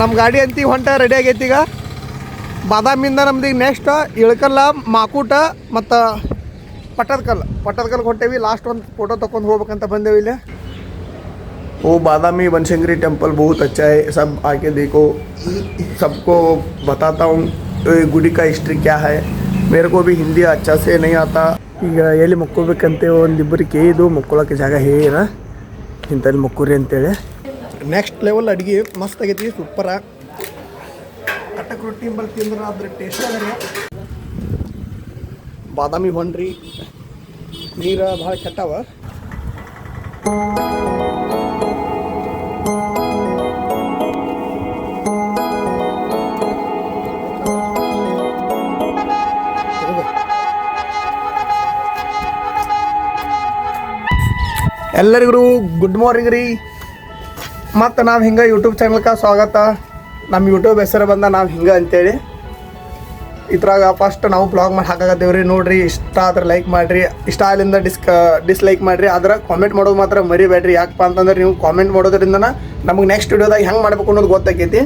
ನಮ್ಮ ಗಾಡಿ ಅಂತಿ ಹೊಂಟ ರೆಡಿ ಆಗೈತಿ ಈಗ. ಬಾದಾಮಿಂದ ನಮ್ದು ಈಗ ನೆಕ್ಸ್ಟ್ ಇಳಕಲ್ಲ, ಮಾಕೂಟ ಮತ್ತು ಪಟ್ಟದಕಲ್ಲು ಹೊಂಟೇವಿ. ಲಾಸ್ಟ್ ಒಂದು ಫೋಟೋ ತೊಗೊಂಡು ಹೋಗ್ಬೇಕಂತ ಬಂದೇವಿ ಇಲ್ಲಿ. वो बादामी बनशंकरी टेम्पल बहुत अच्छा है, सब आके देखो. सबको बताता हूँ गुड़ी का हिस्ट्री क्या है. मेरे को भी हिंदी अच्छा से नहीं आता. ಈಗ ಎಲ್ಲಿ ಮಕ್ಕೋಬೇಕಂತೆ ಒಂದಿಬ್ಬರು ಕೇಳಿದು ಮಕ್ಕೊಳ್ಳೋಕೆ ಜಾಗ ಹೇಳ ಇಂಥಲ್ಲಿ ಮಕ್ಕೂರಿ ಅಂತೇಳಿ. ನೆಕ್ಸ್ಟ್ ಲೆವೆಲ್ ಅಡುಗೆ ಮಸ್ತ್ ಆಗೈತಿ, ಸೂಪರ. ಕಟಕ್ ರೊಟ್ಟಿ ಬಲ್ ತಿಂದ್ರೆ ಅದ್ರ ಟೇಸ್ಟ್ ಅದ. ಬಾದಾಮಿ ಹೊಂಡ್ರಿ ನೀರು ಭಾಳ ಕೆಟ್ಟವ. ಎಲ್ಲರಿಗೂ ಗುಡ್ ಮಾರ್ನಿಂಗ್ ರೀ. ಮತ್ತು ನಾವು ಹಿಂಗೆ ಯೂಟ್ಯೂಬ್ ಚಾನಲ್ಗೆ ಸ್ವಾಗತ. ನಮ್ಮ ಯೂಟ್ಯೂಬ್ ಹೆಸರು ಬಂದ ನಾವು ಹಿಂಗೆ ಅಂತೇಳಿ. ಇದ್ರಾಗ ಫಸ್ಟ್ ನಾವು ಬ್ಲಾಗ್ ಮಾಡಿ ಹಾಕಾಕತ್ತೇವೆ ರೀ. ನೋಡಿರಿ, ಇಷ್ಟ ಆದ್ರೆ ಲೈಕ್ ಮಾಡಿರಿ, ಇಷ್ಟ ಅಲ್ಲಿಂದ ಡಿಸ್ಲೈಕ್ ಮಾಡಿರಿ. ಆದ್ರೆ ಕಾಮೆಂಟ್ ಮಾಡೋದು ಮಾತ್ರ ಮರಿಬೇಡ್ರಿ. ಯಾಕಪ್ಪ ಅಂತಂದ್ರೆ ನೀವು ಕಾಮೆಂಟ್ ಮಾಡೋದ್ರಿಂದ ನಮಗೆ ನೆಕ್ಸ್ಟ್ ವಿಡಿಯೋದಾಗ ಹೆಂಗೆ ಮಾಡ್ಬೇಕು ಅನ್ನೋದು ಗೊತ್ತಾಕೈತಿ.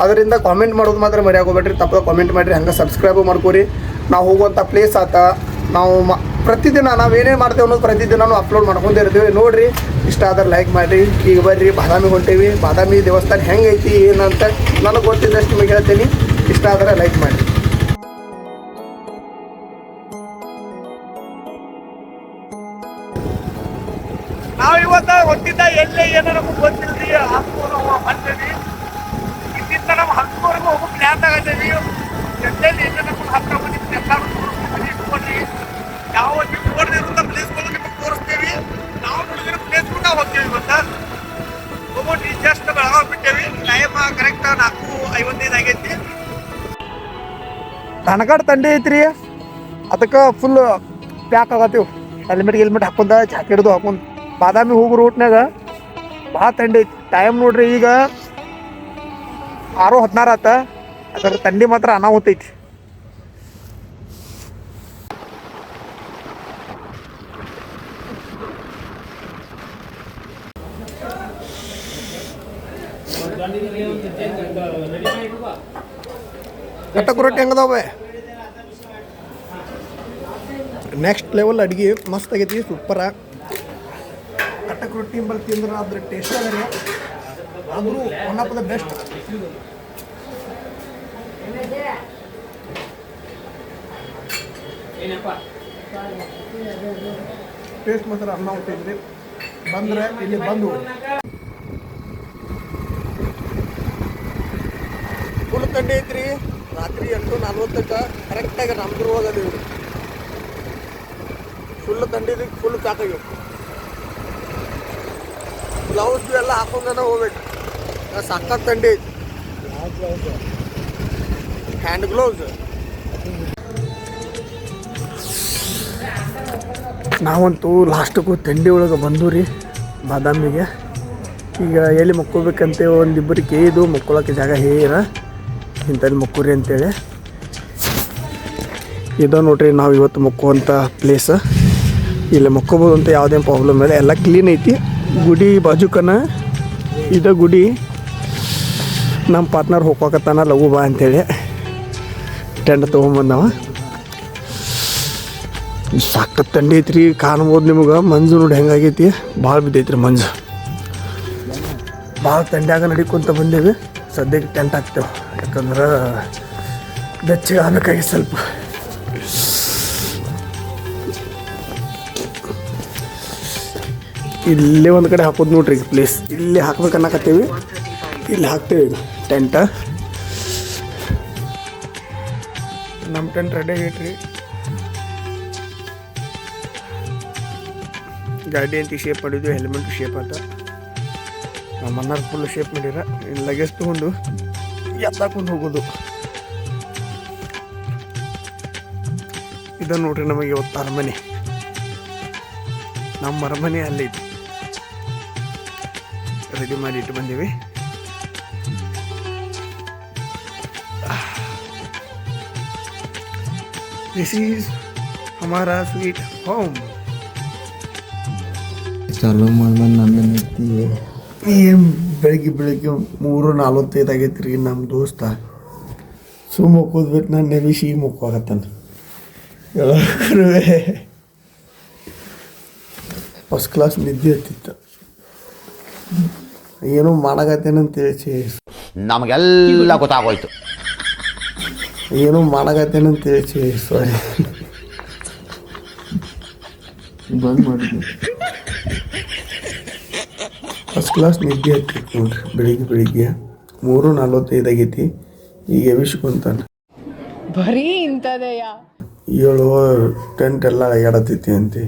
ಅದರಿಂದ ಕಾಮೆಂಟ್ ಮಾಡೋದು ಮಾತ್ರ ಮರಿ ಆಗೋಬೇಡ್ರಿ. ತಪ್ಪದ ಕಾಮೆಂಟ್ ಮಾಡಿರಿ, ಹಂಗೆ ಸಬ್ಸ್ಕ್ರೈಬು ಮಾಡ್ಕೊರಿ. ನಾವು ಹೋಗುವಂಥ ಪ್ಲೇಸ್ ಆತ, ನಾವು ಪ್ರತಿದಿನ ನಾವೇನೇ ಮಾಡ್ತೇವೆ ಅನ್ನೋದು ಪ್ರತಿದಿನ ಅಪ್ಲೋಡ್ ಮಾಡ್ಕೊಂಡಿರ್ತೀವಿ. ನೋಡಿರಿ, ಇಷ್ಟ ಆದ್ರೆ ಲೈಕ್ ಮಾಡಿರಿ. ಈಗ ಬರ್ರಿ, ಬಾದಾಮಿ ಹೊಂಟೇವಿ. ಬಾದಾಮಿ ದೇವಸ್ಥಾನ ಹೆಂಗೈತಿ ಏನಂತ ನನಗೆ ಗೊತ್ತಿದ್ದಷ್ಟು ನಿಮಗೆ ಹೇಳ್ತೀನಿ. ಇಷ್ಟ ಆದ್ರೆ ಲೈಕ್ ಮಾಡಿರಿ. ನಾವು ಇವತ್ತು ಹೊಟ್ಟಿದ್ದ ಎಲ್ಲೇ ಏನೋ ನಮಗೆ ಗೊತ್ತಿಲ್ರಿ. ಬಂದೇವಿ ಇಲ್ಲಿಂದ ನಮ್ಮ ಹಂಗೂರ್ಗೆ ಹೋಗೋ ಪ್ಲ್ಯಾನ್ ಆಗತ್ತೇವಿ. ಎಲ್ಲೆಲ್ಲಿ ಎಲ್ಲ ನಮಗೆ ಹತ್ರ ಬಂದಿದ್ದು ಎಲ್ಲರೂ ನೋಡ್ರಿ. ಯಾವ ನೋಡಿದಿರೋ ಪ್ಲೇಸ್ಗಳು ನಿಮಗೆ ತೋರಿಸ್ತೇವಿ. ನಾವು ನೋಡಿದಿರೋ ಪ್ಲೇಸ್ಗಳು ನಾವು ಹೋಗ್ತೇವಿ. ಇವತ್ತು ಹೋಗ್ಬಿಟ್ಟು ಜಸ್ಟ್ ಬೆಳಗಾವಿ ಬಿಟ್ಟೇವಿ. ಟೈಮ್ ಕರೆಕ್ಟ್ 4:55 ಆಗೈತಿ. ತನಕಾಡ್ ತಂಡಿ ಐತ್ರಿ, ಅದಕ್ಕೆ ಫುಲ್ ಪ್ಯಾಕ್ ಆಗತ್ತೀವಿ. ಹೆಲ್ಮೆಟ್ ಹಾಕೊಂಡ, ಜಾಕೆಟ್ದು ಹಾಕೊಂಡು ಬಾದಾಮಿ ಹೋಗೋ ರೂಟ್ನಾಗ ಭಾಳ ತಂಡಿ ಐತಿ. ಟೈಮ್ ನೋಡ್ರಿ, ಈಗ 6:16 ಆತ. ಅದ್ರ ತಂಡಿ ಮಾತ್ರ ಅನಾಹುತ ಐತಿ. ಕಟಕ್ ರೊಟ್ಟಿ ಹೆಂಗದಾವೆ? ನೆಕ್ಸ್ಟ್ ಲೆವೆಲ್ ಅಡುಗೆ ಮಸ್ತ್ ಆಗೈತಿ, ಸೂಪರ. ಕಟಕ್ ರೊಟ್ಟಿ ಬಲ್ ತಿಂದ್ರೆ ಅದ್ರ ಟೇಸ್ಟ್ ಅದ ರೀ. ಆದರೂ one of the best. Taste ಮಾತ್ರ ಅನ್ನ ಹುಟ್ಟಿದ್ರಿ. ಬಂದರೆ ಇಲ್ಲಿ ಬಂದು ಫುಲ್ ತಂಡಿ ಐತ್ರಿ. ರಾತ್ರಿ 8:40 ಕರೆಕ್ಟಾಗಿ ನಮ್ದು ಹೋಗೋದಿವ್ರಿ. ಫುಲ್ ತಂಡಿದ ಫುಲ್ ಪ್ಯಾಕಾಗಿ ಗ್ಲೌಸ್ ಎಲ್ಲ ಹಾಕೊಂಡೇ ಹೋಗ್ಬೇಕು. ಸಖತ್ ತಂಡಿ ಐತಿ. Hand gloves. ನಾವಂತೂ ಲಾಸ್ಟಿಗೂ ತಂಡಿ ಒಳಗೆ ಬಂದು ರೀ ಬಾದಾಮಿಗೆ. ಈಗ ಎಲ್ಲಿ ಮಕ್ಕೋಬೇಕಂತೆ ಒಂದಿಬ್ಬರು ಕೇಳಿದು ಮಕ್ಕೊಳ್ಳೋಕೆ ಜಾಗ ಹೇಳ ಇಂಥಲ್ಲಿ ಮಕ್ಕೂರಿ ಅಂತೇಳಿ. ಇದು ನೋಡ್ರಿ ನಾವು ಇವತ್ತು ಮಕ್ಕುವಂಥ ಪ್ಲೇಸ್. ಇಲ್ಲಿ ಮಕ್ಕೋಬೋದು ಅಂತ ಯಾವುದೇನು ಪ್ರಾಬ್ಲಮ್ ಇಲ್ಲ, ಎಲ್ಲ ಕ್ಲೀನ್ ಐತಿ. ಗುಡಿ ಬಾಜುಕನ ಇದು ಗುಡಿ. ನಮ್ಮ ಪಾರ್ಟ್ನರ್ ಹೋಗ್ಬೇಕತ್ತಾನ ಲಘು ಬಾ ಅಂತೇಳಿ ಟೆಂಟ್ ತೊಗೊಂಬಂದವ. ಸಾಕು ತಂಡಿ ಐತ್ರಿ, ಕಾಣ್ಬೋದು ನಿಮಗೆ. ಮಂಜು ನೋಡಿ ಹೆಂಗಾಗೈತಿ, ಭಾಳ ಬಿದ್ದೈತ್ರಿ ಮಂಜು. ಭಾಳ ತಂಡ್ಯಾಗ ನಡಿಕೊಂತ ಬಂದೇವಿ. ಸದ್ಯಕ್ಕೆ ಟೆಂಟ್ ಹಾಕ್ತೇವೆ, ಯಾಕಂದ್ರೆ ಬೆಚ್ಚಗೆ ಆಗಬೇಕಾಗಿ ಸ್ವಲ್ಪ. ಇಲ್ಲೇ ಒಂದು ಕಡೆ ಹಾಕೋದು ನೋಡ್ರಿ ಪ್ಲೇಸ್. ಇಲ್ಲಿ ಹಾಕ್ಬೇಕು ಅನ್ನಕತ್ತೀವಿ, ಇಲ್ಲಿ ಹಾಕ್ತೇವೆ ಈಗ ಟೆಂಟ. ನಮ್ಮ ಟೆಂಟ್ ರೆಡಿ ಆಗೈತ್ರಿ. ಗಾಡಿ ಅಂತ ಶೇಪ್ ಮಾಡಿದ್ವಿ, ಹೆಲ್ಮೆಟ್ ಶೇಪ್ ಆತ. ನಮ್ಮ ಅನ್ನಾರು ಫುಲ್ ಶೇಪ್ ಮಾಡಿರ. ಇಲ್ಲಿ ಲಗೇಜ್ ತೊಗೊಂಡು ಎತ್ತಾಕೊಂಡು ಹೋಗೋದು. ಇದನ್ನು ನೋಡ್ರಿ ನಮಗೆ ಇವತ್ತು ಅರಮನೆ. ನಮ್ಮ ಅರಮನೆ ಅಲ್ಲಿ ರೆಡಿ ಮಾಡಿ ಇಟ್ಟು ಬಂದೀವಿ. दिस इज हमारा स्वीट होम. चालू मालूम नंदन ಬೆಳಿಗ್ಗೆ 3:45 ಆಗೈತೆ ರೀ. ನಮ್ಮ ದೋಸ್ತ ಮಕ್ಕೋದ್ಬಿಟ್ಟು ನಾನು ನೆಬಿಸಿ ಮಕ್ಕೋಗತ್ತಾನ. ಫಸ್ಟ್ ಕ್ಲಾಸ್ ನಿದ್ದೆ ಹತ್ತಿತ್ತು. ಏನೋ ಮಾಡಾಕತ್ತೇನಂತೇಳಿ ನಮಗೆಲ್ಲ ಗೊತ್ತಾಗೋಯ್ತು. ಏನೋ ಮಾಡಾಕತ್ತೇನಂತೇಳಿ ಸಾರಿ ಬಂದ್ ಮಾಡಿದ್ವಿ. ಫಸ್ಟ್ ಕ್ಲಾಸ್ ನಿದ್ದೆ ಹತ್ತಿತ್ತು ನೋಡ್ರಿ. ಬೆಳಿಗ್ಗೆ 3:45 ಆಗೈತಿ. ಈಗ ಎಬಿಸ್ಕೊಂತಾನೆ. ಬರೀ ಇಂಥದೆಯ 7 ಟೆಂಟ್ ಎಲ್ಲ ಎಡತೈತಿ ಅಂತೆ.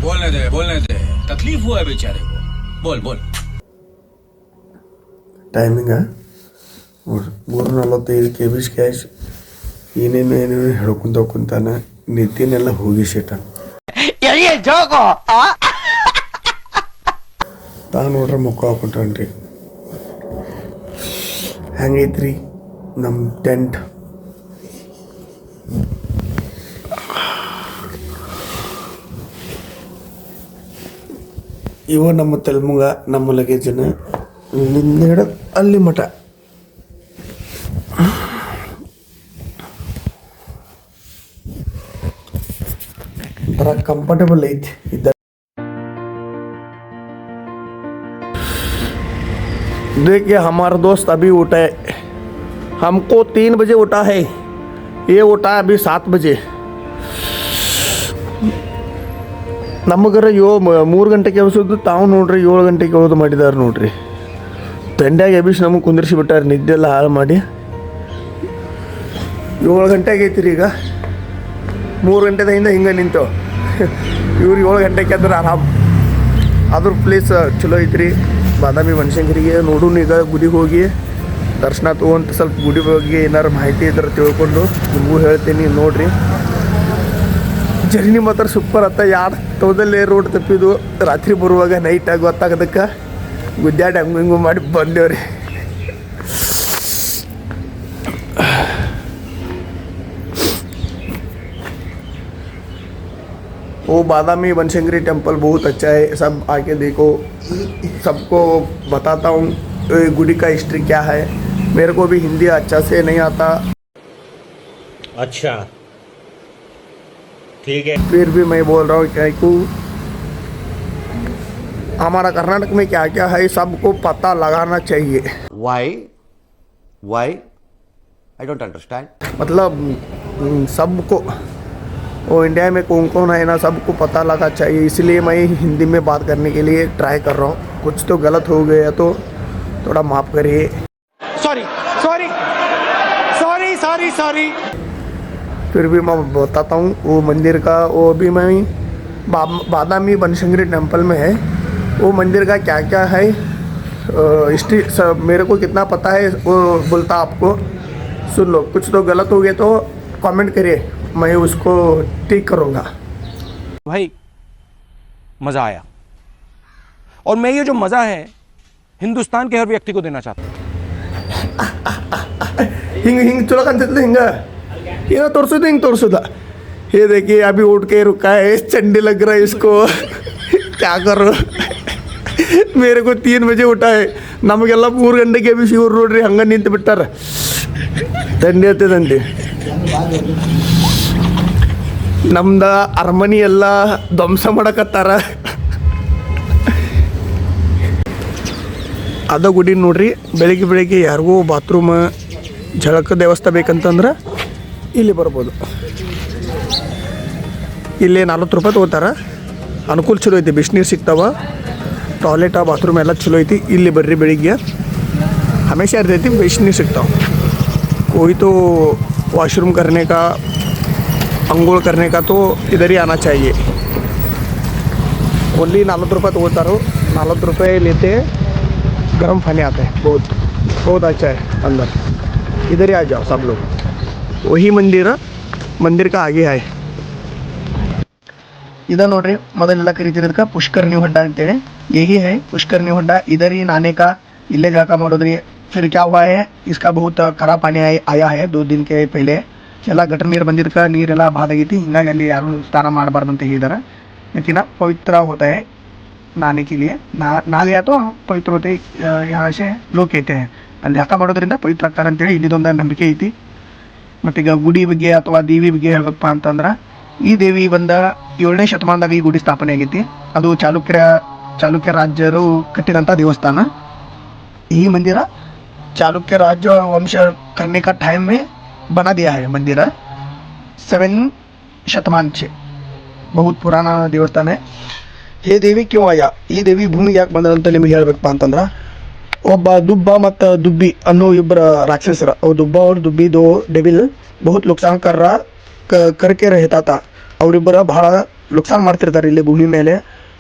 बोलने दे तकलीफ हुआ है बेचारे को. बोल ಟೈಮಿಂಗ ನೋಡ್ರಿ 3:45 ಎಬಿಸ್ ಕ್ಯಾಶ್ ಏನೇನು ಹೇಳ್ಕೊಂತ ಕುಂತಾನ. ನಿದ್ದೆನೆಲ್ಲ ಹೋಗಿ ಶೇಟ ತಾ ನೋಡ್ರಿ ಮುಖ ಹಾಕೊಂಡ್ರಿ. ಹೆಂಗೈತ್ರಿ ನಮ್ಮ ಟೆಂಟ್? ಇವ ನಮ್ಮ ತೆಲ್ಮುಗ, ನಮ್ಮ ಲಗೇಜನ ಇಲ್ಲಿಂದ ಹಿಡಿದು ಅಲ್ಲಿ ಮಠ. ಥರ ಕಂಫರ್ಟೇಬಲ್ ಐತಿ. देखिए हमारा दोस्त अभी उठा है. हमको 3 बजे उठा है. ये उठा है अभी 7 बजे. ನಮಗರ 3 ಗಂಟೆಗೆ ಎಬ್ಸೋದು, ತಾವು ನೋಡ್ರಿ 7 ಗಂಟೆಗೆ ಎಳೋದು ಮಾಡಿದಾರೆ ನೋಡ್ರಿ. ತಂಡ್ಯಾಗ ಎಬ್ಬಿಸಿ ನಮಗೆ ಕುಂದಿರಿಸಿ ಬಿಟ್ಟಾರೆ, ನಿದ್ದೆ ಎಲ್ಲ ಹಾಳು ಮಾಡಿ. 7 ಗಂಟೆ ಆಗೈತಿ ರೀ. ಈಗ 3 ಗಂಟೆದಿಂದ ಹಿಂಗೆ ನಿಂತೇವೆ. ಇವ್ರು 7 ಗಂಟೆಗೆ ಅಂದ್ರೆ ಆರಾಮ್. ಅದ್ರ ಪ್ಲೇಸ್ ಚಲೋ ಐತ್ರಿ. ಬಾದಾಮಿ ಬನಶಂಕರಿಗೆ ನೋಡೋಣ. ಈಗ ಗುಡಿಗೆ ಹೋಗಿ ದರ್ಶನ ತೊಗೊಂತ ಸ್ವಲ್ಪ ಗುಡಿ ಬಗ್ಗೆ ಏನಾರು ಮಾಹಿತಿ ಇದ್ರೆ ತಿಳ್ಕೊಂಡು ನಿಮಗೂ ಹೇಳ್ತೀನಿ ನೋಡ್ರಿ. ಜರ್ನಿ ಮಾತ್ರ ಸೂಪರ್ ಆತ. ಯಾರು ತೋದಲ್ಲೇ ರೋಡ್ ತಪ್ಪಿದ್ದು ರಾತ್ರಿ ಬರುವಾಗ ನೈಟಾಗಿ ಗೊತ್ತಾಗೋದಕ್ಕೆ ಗುದ್ದಾಡಿ ಹಂಗೂ ಹಿಂಗೂ ಮಾಡಿ ಬಂದೇವ್ರಿ. वो बादामी बनशंकरी टेम्पल बहुत अच्छा है. सब आके देखो. सबको बताता हूँ गुड़ी का हिस्ट्री क्या है. मेरे को भी हिंदी अच्छा से नहीं आता. अच्छा ठीक है. फिर भी मैं बोल रहा हूँ क्या को हमारा कर्नाटक में क्या क्या है सबको पता लगाना चाहिए. Why? I don't understand. मतलब सबको, वो इंडिया में कौन कौन है ना, सबको पता लगा चाहिए. इसलिए मैं हिंदी में बात करने के लिए ट्राई कर रहा हूँ. कुछ तो गलत हो गया तो थोड़ा माफ़ करिए. सॉरी. फिर भी मैं बताता हूँ वो मंदिर का. वो भी मैं बादामी बनशंकरी टेम्पल में है. वो मंदिर का क्या क्या है हिस्ट्री सब मेरे को कितना पता है वो बोलता आपको. सुन लो. कुछ तो गलत हो गया तो कमेंट करिए, मैं उसको ठीक करूँगा. भाई मज़ा आया, और मैं ये जो मज़ा है हिंदुस्तान के हर व्यक्ति को देना चाहता हूँ. ಹಿಂಗೆ ಚಲೋ ಕಾಣ್ತಿದ್ಲು. ಹಿಂಗೆ ಏನೋ ತೋರಿಸೋದು. ये देखिए अभी उठ के रुका है. चंडी लग रहा है इसको. क्या करो. मेरे को 3 बजे उठा है. ನಮಗೆಲ್ಲ 3 ಗಂಟೆಗೆ ಬಿ ಇವ್ರು ನೋಡ್ರಿ ಹಂಗೆ ನಿಂತು ಬಿಟ್ಟಾರ. ದಂಡಿ ನಮ್ದ ಅರಮನೆ ಎಲ್ಲ ಧ್ವಂಸ ಮಾಡಕತ್ತಾರ. ಅದ ಗುಡಿ ನೋಡ್ರಿ. ಬೆಳಿಗ್ಗೆ ಯಾರಿಗೂ ಬಾತ್ರೂಮ್ ಝಳಕ ದೇವಸ್ಥಾನ ಬೇಕಂತಂದ್ರೆ ಇಲ್ಲಿ ಬರ್ಬೋದು. ಇಲ್ಲಿ 40 ರೂಪಾಯಿ ತೊಗೋತಾರೆ. ಅನುಕೂಲ ಚಲೋ ಐತಿ. ಬಿಸಿನೀರು ಸಿಗ್ತಾವ, ಟಾಯ್ಲೆಟ ಬಾತ್ರೂಮ್ ಎಲ್ಲ ಚಲೋ ಐತಿ. ಇಲ್ಲಿ ಬರ್ರಿ. ಬೆಳಿಗ್ಗೆ ಹಮೇಶಾ ಇರ್ತೈತಿ, ಬಿಸಿನೀರು ಸಿಗ್ತಾವೆ. कोई तो वॉशरूम करने का, अंघोल करने का तो इधर ही आना चाहिए. ओनली 40 रुपये तोड़ता 40 रुपये लेते हैं. गर्म पानी आता है. बहुत अच्छा है. अंदर इधर ही आ जाओ सब लोग. वही मंदिर का आगे है. इधर नोड्री ಮೊದಲೆಲ್ಲ ಕರೀತಿರೋದಕ್ಕೆ पुष्करनी ಹೊಡ್ಡ ಅಂತೇಳಿ. यही है पुष्करनी ಹೊಡ್ಡ. इधर ही नहाने का, इल्ले जाका ಮಾಡೋದ್ರಿ. फिर क्या हुआ है, इसका बहुत खराब पानी आया है 2 दिन के पहले. ಎಲ್ಲ ಗಟರ್ ನೀರು ಬಂದಿದ್ದಕ್ಕೆ ನೀರೆಲ್ಲ ಬಾದಾಗೈತಿ. ಹಿಂಗಾಗಿ ಅಲ್ಲಿ ಯಾರು ಸ್ನಾನ ಮಾಡಬಾರ್ದು ಅಂತ ಹೇಳಿದ್ದಾರೆ. लेकिन पवित्र होता है. नहाने के लिए नहा गया तो पवित्र होते यहाँ से लोग कहते हैं ಅಲ್ಲಿ ಹಕ್ಕ ಮಾಡೋದ್ರಿಂದ ಪವಿತ್ರ ಆಗ್ತಾರೆ ಅಂತೇಳಿ ಇಲ್ಲಿದೊಂದು ನಂಬಿಕೆ ಐತಿ. ಮತ್ತೀಗ ಗುಡಿ ಬಗ್ಗೆ ಅಥವಾ ದೇವಿ ಬಗ್ಗೆ ಹೇಳ್ಬೇಕಪ್ಪ ಅಂತಂದ್ರೆ ಈ ದೇವಿ ಬಂದ 7ನೇ ಶತಮಾನದಾಗ ಈ ಗುಡಿ ಸ್ಥಾಪನೆ ಆಗೈತಿ. ಅದು ಚಾಲುಕ್ಯ ರಾಜ್ಯರು ಕಟ್ಟಿದಂಥ ದೇವಸ್ಥಾನ. ಈ ಮಂದಿರ चालुक्य राज्य वंश करने का टाइम में बना दिया है मंदिर 7 शतमान से. बहुत पुराना देवस्थान है. ये देवी क्यों आया, ಈ ದೇವಿ ಭೂಮಿಗೆ ಯಾಕೆ ಬಂದಂತ ನಿಮಗೆ ಹೇಳ್ಬೇಕಪ್ಪ ಅಂತಂದ್ರೆ ಒಬ್ಬ ದುಬ್ಬ ಮತ್ತು ದುಬ್ಬಿ ಅನ್ನೋ ಇಬ್ಬರ ರಾಕ್ಷಸರ ದುಬ್ಬ और दुब्बी दो डेविल बहुत नुकसान करके रहता था. ಅವರಿಬ್ಬರ ಬಹಳ ನುಕ್ಸಾನ್ ಮಾಡ್ತಿರ್ತಾರೆ ಇಲ್ಲಿ ಭೂಮಿ ಮೇಲೆ.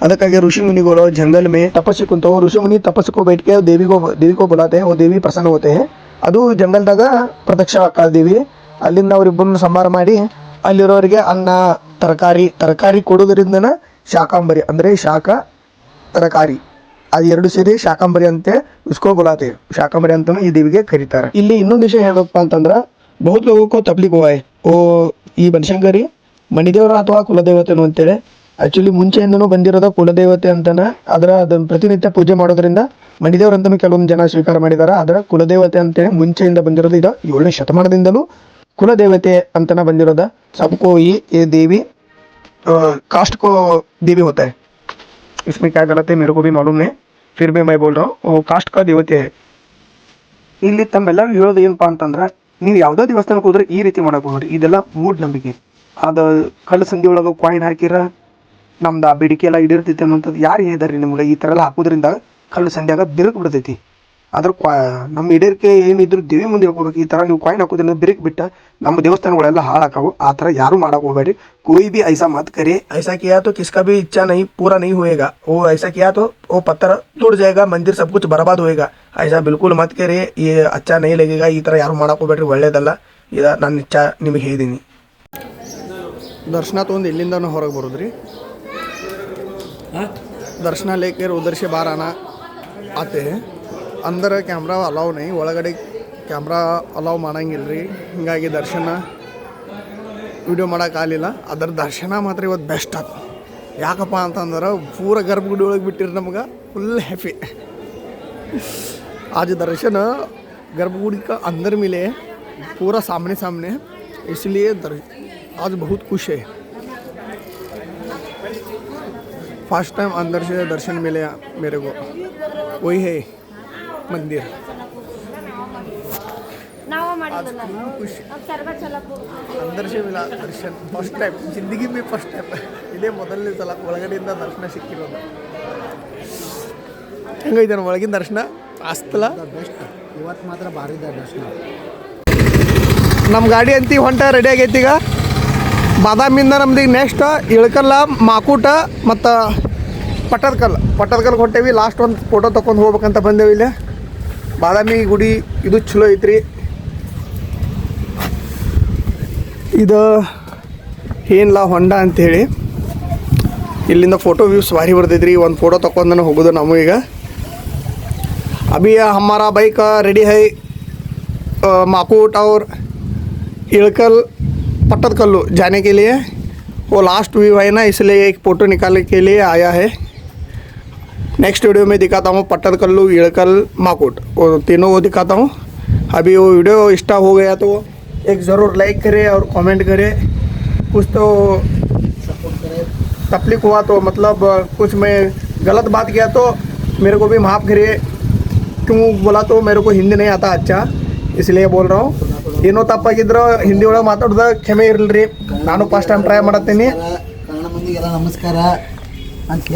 ಅದಕ್ಕಾಗಿ ऋषि मुनिगोलो जंगल में तपस्या कुंतो ऋषि मुनि तपस्या को बैठ के देवी को बुलाते हैं. वो देवी प्रसन्न होते हैं. ಅದು ಜಂಗಲ್ದಾಗ ಪ್ರತ್ಯಕ್ಷ ಆಗ್ತದೆ ದೇವಿ. ಅಲ್ಲಿಂದ ಅವರಿಬ್ಬರನ್ನು ಸಂಹಾರ ಮಾಡಿ ಅಲ್ಲಿರೋರಿಗೆ ಅನ್ನ ತರಕಾರಿ ಕೊಡೋದ್ರಿಂದನ ಶಾಕಾಂಬರಿ ಅಂದರೆ ಶಾಖ ತರಕಾರಿ ಅದು ಎರಡು ಸೇರಿ ಶಾಕಾಂಬರಿ ಅಂತೆ ಉಸ್ಕೋ ಬುಲಾತೆ ಶಾಕಾಂಬರಿ ಅಂತಲೂ ಈ ದೇವಿಗೆ ಕರೀತಾರೆ. ಇಲ್ಲಿ ಇನ್ನೊಂದು ವಿಷಯ ಹೇಳ್ಬೇಕಪ್ಪ ಅಂತಂದ್ರೆ ಬಹುತ್ ಲೋಗಕ್ಕೂ ತಪ್ಲಿಕ್ ಹೋಯ್ ಓ ಈ ಬನಶಂಕರಿ ಮಣಿದೇವರ ಅಥವಾ ಕುಲದೇವತೆನು ಅಂತೇಳಿ. ಆ್ಯಕ್ಚುಲಿ ಮುಂಚೆಯಿಂದನೂ ಬಂದಿರೋದ ಕುಲದೇವತೆ ಅಂತಾನೆ. ಅದನ್ನು ಪ್ರತಿನಿತ್ಯ ಪೂಜೆ ಮಾಡೋದ್ರಿಂದ ಮಣಿದೇವ್ರ ಅಂತಲೂ ಕೆಲವೊಂದು ಜನ ಸ್ವೀಕಾರ ಮಾಡಿದ್ದಾರೆ. ಅದರ ಕುಲದೇವತೆ ಅಂತೇಳಿ ಮುಂಚೆಯಿಂದ ಬಂದಿರೋದು. ಇದು 7ನೇ ಶತಮಾನದಿಂದಲೂ ಕುಲದೇವತೆ ಅಂತನ ಬಂದಿರೋದ. सबको ये देवी कास्ट को देवी होता है. इसमें क्या गलत है मेरे को भी मालूम नहीं, फिर भी मैं बोल रहा हूँ वो कास्ट का देवತೆ है. ಇಲ್ಲಿ ತಮ್ಮೆಲ್ಲರೂ ಹೇಳೋದು ಏನಪ್ಪ ಅಂತಂದ್ರೆ ನೀವು ಯಾವುದೋ ದೇವಸ್ಥಾನಕ್ಕೆ ಹೋದ್ರೆ ಈ ರೀತಿ ಮಾಡಕ್ಕೆ ಹೋಗ್ರಿ. ಇದೆಲ್ಲ ಮೂಢನಂಬಿಕೆ. ಅದು ಕಳ್ಳ ಸಂಧಿ ಒಳಗೆ ಕಾಯಿನ್ ಹಾಕಿರ ನಮ್ದು ಆ ಬೇಡಿಕೆ ಎಲ್ಲ ಈಡೇರ್ತೈತಿ ಅನ್ನೋಂಥದ್ದು ಯಾರು ಹೇಳಿದಾರೆ ರೀ ನಿಮ್ಗೆ? ಈ ಥರ ಎಲ್ಲ ಹಾಕೋದ್ರಿಂದ ಕಳ್ಳ ಸಂಧಿಯಾಗ ಬಿರುಕು ಬಿಡ್ತೈತಿ. ಅದ್ರ ನಮ್ಮ ಈಡೇರಿಕೆ ಏನಿದ್ರು ದೇವಿ ಮುಂದೆ ಹೇಳ್ಕೋಬೇಕು. ಈ ಥರ ನೀವು ಕಾಯಿನ್ ಹಾಕೋದ್ರಿಂದ ಬಿರುಕು ಬಿಟ್ಟು ನಮ್ಮ ದೇವಸ್ಥಾನಗಳೆಲ್ಲ ಹಾಳಾಕಾವು. ಆ ಥರ ಯಾರು ಮಾಡಕ್ಕೆ ಹೋಗಬೇಡಿ. कोई भी ऐसा मत करे. ऐसा किया तो किसका भी इच्छा नहीं पूरा नहीं होएगा. वो ऐसा किया तो वो पत्थर टूट जाएगा, मंदिर सब कुछ बर्बाद होएगा. ऐसा बिल्कुल मत करे. ये अच्छा नहीं लगेगा. ಈ ಥರ ಯಾರು ಮಾಡಕ್ಕೆ ಹೋಗ್ಬೇಡ್ರಿ, ಒಳ್ಳೇದಲ್ಲ. ಇದು ನನ್ನ ಇಚ್ಛಾ ನಿಮಗೆ ಹೇಳಿದ್ದೀನಿ. दर्शना ತೊಗೊಂಡು ಇಲ್ಲಿಂದ ಹೊರಗೆ ಬರೋದ್ರಿ. दर्शना लेकर उधर से बाहर आते हैं. अंदर कैमरा अलाउ नहीं, ಒಳಗಡೆ ಕ್ಯಾಮ್ರಾ ಅಲಾವ್ ಮಾಡಂಗಿಲ್ಲ ರೀ. ಹೀಗಾಗಿ ದರ್ಶನ ವಿಡಿಯೋ ಮಾಡೋಕ್ಕಾಗಲಿಲ್ಲ. ಅದರ ದರ್ಶನ ಮಾತ್ರ ಇವತ್ತು ಬೆಸ್ಟ್ ಆಯ್ತು. ಯಾಕಪ್ಪ ಅಂತಂದ್ರೆ ಪೂರ ಗರ್ಭಗುಡಿ ಒಳಗೆ ಬಿಟ್ಟಿರಿ ನಮ್ಗೆ फुल हैप्पी. आज दर्शन गर्भगुड़ी का अंदर मिले, पूरा सामने, इसलिए आज बहुत खुश है. फर्स्ट टाइम अंदर से दर्शन मिले मेरे को. वही है मंदिर. अंदर से मिला दर्शन फर्स्ट टाइम जिंदगी में फर्स्ट टाइम. ಇದೇ ಮೊದಲನೇ ಸಲ ಒಳಗಡೆಯಿಂದ ದರ್ಶನ ಸಿಕ್ಕಿರೋದು. ಹೆಂಗೈತೆ ಒಳಗಿನ ದರ್ಶನ ಅಸ್ತಲ ಬೆಸ್ಟ್. ಇವತ್ತು ಮಾತ್ರ ಭಾರಿ ದರ್ಶನ. ನಮ್ಮ ಗಾಡಿ ಅಂತಿ ಹೊಂಟ ರೆಡಿ ಆಗೈತಿ. ಈಗ ಬಾದಾಮಿಂದ ನಮ್ದು ಈಗ ನೆಕ್ಸ್ಟ್ ಇಳಕಲ್ಲ, ಮಾಕೂಟ ಮತ್ತು ಪಟ್ಟದಕಲ್ಲು ಹೊಂಟೇವಿ. ಲಾಸ್ಟ್ ಒಂದು ಫೋಟೋ ತೊಗೊಂಡು ಹೋಗ್ಬೇಕಂತ ಬಂದೇವಿ. ಇಲ್ಲಿ ಬಾದಾಮಿ ಗುಡಿ ಇದು ಚಲೋ ಐತ್ರಿ. ಇದು ಏನಿಲ್ಲ ಹೊಂಡ ಅಂಥೇಳಿ. ಇಲ್ಲಿಂದ ಫೋಟೋ ವ್ಯೂಸ್ ಭಾರಿ ಬರ್ತೈತ್ರಿ. ಒಂದು ಫೋಟೋ ತೊಗೊಂಡು ಹೋಗೋದು ನಾವು ಈಗ. अभी हमारा बाइक रेडी है माकूट और इड़कल पट्टदकल्लू जाने के लिए. वो लास्ट व्यू है ना, इसलिए एक फ़ोटो निकालने के लिए आया है. नेक्स्ट वीडियो में दिखाता हूँ पट्टदकल्लू, इड़कल, माकूट, वो तीनों वो दिखाता हूँ. अभी वो वीडियो स्टार्ट हो गया तो एक ज़रूर लाइक करें और कमेंट करें. कुछ तो तकलीफ हुआ तो मतलब कुछ मैं गलत बात किया तो मेरे को भी माफ़ करिए. क्यों बोला तो मेरे को हिंदी नहीं आता अच्छा, इसलिए बोल रहा हूँ. ಏನೋ ತಪ್ಪಾಗಿದ್ರು ಹಿಂದಿ ಒಳಗೆ ಮಾತಾಡೋದು ಕ್ಷಮೆ ಇರಲಿ. ನಾನು ಫಸ್ಟ್ ಟೈಮ್ ಟ್ರೈ ಮಾಡತ್ತೀನಿ. ಕನ್ನಡ ಮಂದಿಗೆಲ್ಲ ನಮಸ್ಕಾರ ಅಂತ